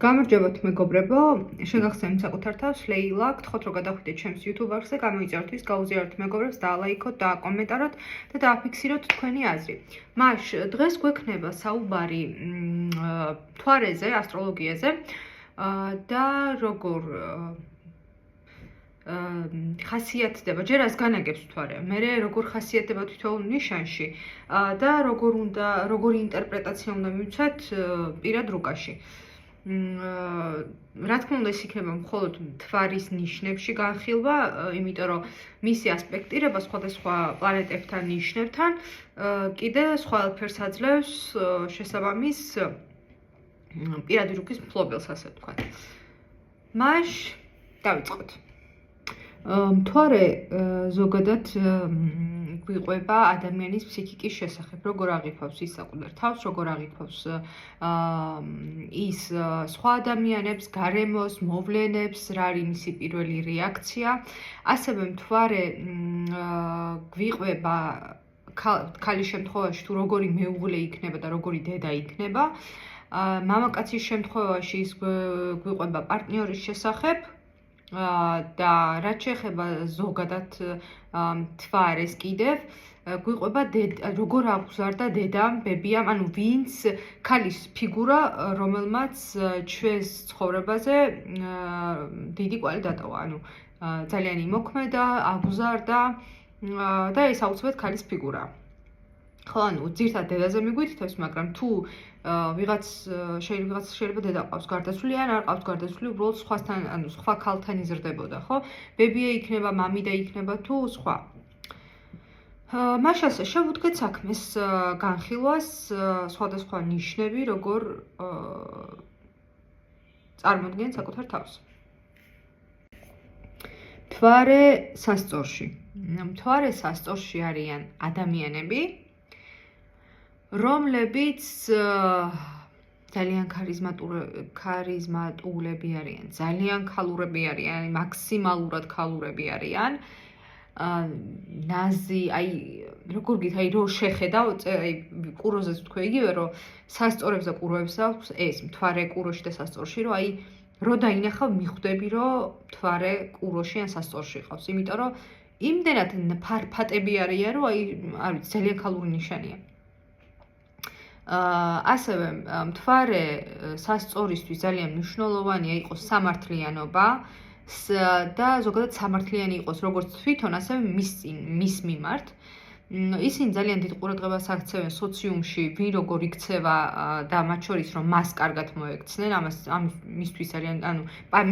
გამარჯობათ მეგობრებო, შეგახსენებთ საკუთარ თავს, ლეილა, გთხოვთ რომ გადახვიდეთ ჩემს YouTube არხზე, გამოიწეროთ, გაუზიაროთ მეგობრებს, დაალაიქოთ, დააკომენტაროთ და დააფიქსიროთ თქვენი აზრი. მაშ დღეს გვექნება საუბარი მთვარეზე, ასტროლოგიაზე და როგორ ხასიათდება, ჯერ ას განაგებს მთვარე, მერე როგორ ხასიათდება თითოეულ ნიშანში და როგორი ინტერპრეტაცია უნდა მივცეთ პირად რუკაში. რა თქმა უნდა, ეს იქნება მხოლოდ მთვარის ნიშნებში განხილვა, იმიტომ რომ მისი ასპექტირება სხვადასხვა პლანეტებთან, ნიშნებთან კიდე სხვა ელფერს აძლევს შესაბამის პირადი რუკის მფლობელს, ასე ვთქვათ. მაშ დავიწყოთ. მთვარე ზოგადად გვიყვება ადამიანის ფსიქიკის შესახებ, როგორ აღიქვავს ის საკუთარ თავს, როგორ აღიქვავს ის სხვა ადამიანებს, გარემოს, მოვლენებს, რა არის მისი პირველი რეაქცია. ასევე მთვარე გვიყვება ქალის შემთხვევაში თუ როგორი მეუღლე იქნება და როგორი დედა იქნება. მამაკაცის შემთხვევაში ის გვიყვება პარტნიორის შესახებ. და რაც შეეხება ზოგადად მთვარეს კიდევ გვიყვება როგორ აღგზარდა დედამ, ბებიამ, ანუ ვინც ქალის ფიგურა, რომელმაც ჩვენს ცხოვრებაზე დიდი კვალი დატოვა, ანუ ძალიან იმოქმედა, აღგზარდა და ეს აუცილებლად ქალის ფიგურაა. ხო, ანუ ძირთად დედაზე მიგვითითებს, მაგრამ თუ ვიღაც შეიძლება დედა ყავს გარდაცვლილი, ან არ ყავს გარდაცვლილი, უბრალოდ სხვასთან, ანუ სხვა ქალთან იზრდებოდა, ხო? ბებია იქნება, მამიდა იქნება თუ სხვა. მაშ ასე შევუდგეთ საქმეს განხილვას, სხვადასხვა ნიშნები, როგორ წარმოდგენ საკუთარ თავს. მთვარე სასწორში. მთვარე სასწორში არიან ადამიანები, რომლებიც ძალიან ქარიზმატულები არიან, ძალიან ქალურები არიან, მაქსიმალურად ქალურები არიან. ნაზი, როგორ გით, რო შეხედავ, ყუროზეც თქვი იგივე, რომ სასწორებს და ყუროებს აქვს ეს მთვარე ყუროში და სასწორში, რომ რო დაინახავ, მიხვდები, რომ მთვარე ყუროში ან სასწორში ყავს, იმიტომ რომ იმდენად ფარფატები არიან, რომ არ ვიცი, ძალიან ქალური ნიშანია. ასევე მთვარე სასწორისთვის ძალიან მნიშვნელოვანია იყოს სამართლიანობა და ზოგადად სამართლიანი იყოს როგორც თვითონ, ასევე მის მიმართ. ისინი ძალიან დიდ ყურადღებას აქცევენ სოციუმში, ვინ როგორ იქცევა და მათ შორის რომ მას კარგად მოექცნენ, მისთვის ძალიან, ანუ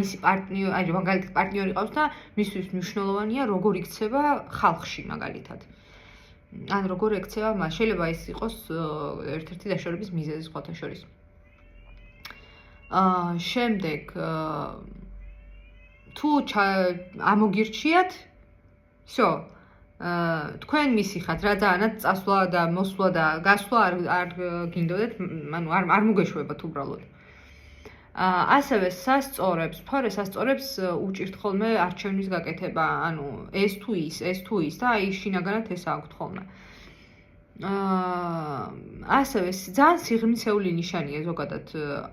მისი პარტნიორი, მაგალითად პარტნიორი ყავს და მისთვის მნიშვნელოვანია როგორ იქცევა ხალხში მაგალითად. ან როგორ ექცევა მას, შეიძლება ეს იყოს ერთ-ერთი დაშორების მიზეზი სხვათა შორის. შემდეგ თუ ამოგირჩიათ, всё, თქვენ მისი ხართ, რა ძალიანაც წასვლა და მოსვლა და გასვლა არ გინდოდეთ, ანუ არ მოგეშვებათ უბრალოდ. ასევე სასწორებს, მთვარე სასწორებს უჭირთ ხოლმე არჩევნის გაკეთება, ანუ ეს თუ ის და შინაგანად ეს აქვთ ხოლმე. ასევე ძალიან სიღრმისეული ნიშანია ზოგადად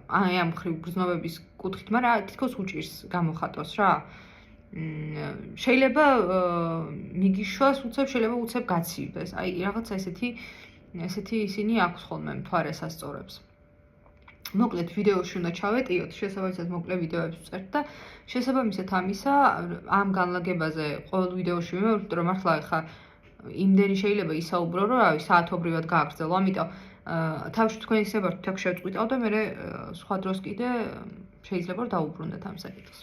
ამ ხრივ გრძნობების კუთხით, მაგრამ თითქოს უჭირს გამოხატვას რა. შეიძლება მიგიშვას უცებ, შეიძლება უცებ გაცივდეს. რაღაცა ესეთი ისინი აქვს ხოლმე მთვარე სასწორებს. მოკლედ ვიდეოში უნდა ჩავეტიოთ, შესაბამისად მოკლე ვიდეოებს ვწერთ და შესაბამისად ამისა ამ განლაგებაზე ყოველ ვიდეოში ვიმეორებ, რომ მართლა ეხა იმდენი შეიძლება ისაუბრო, რომ რავი, საათობრივად გააგრძელო. ამიტომ თავში თქვენ ისე ვართ, თქ შევწყვიტავ და მე სხვა დროს კიდე შეიძლება რომ დაუბრუნდეთ ამ საკითხს.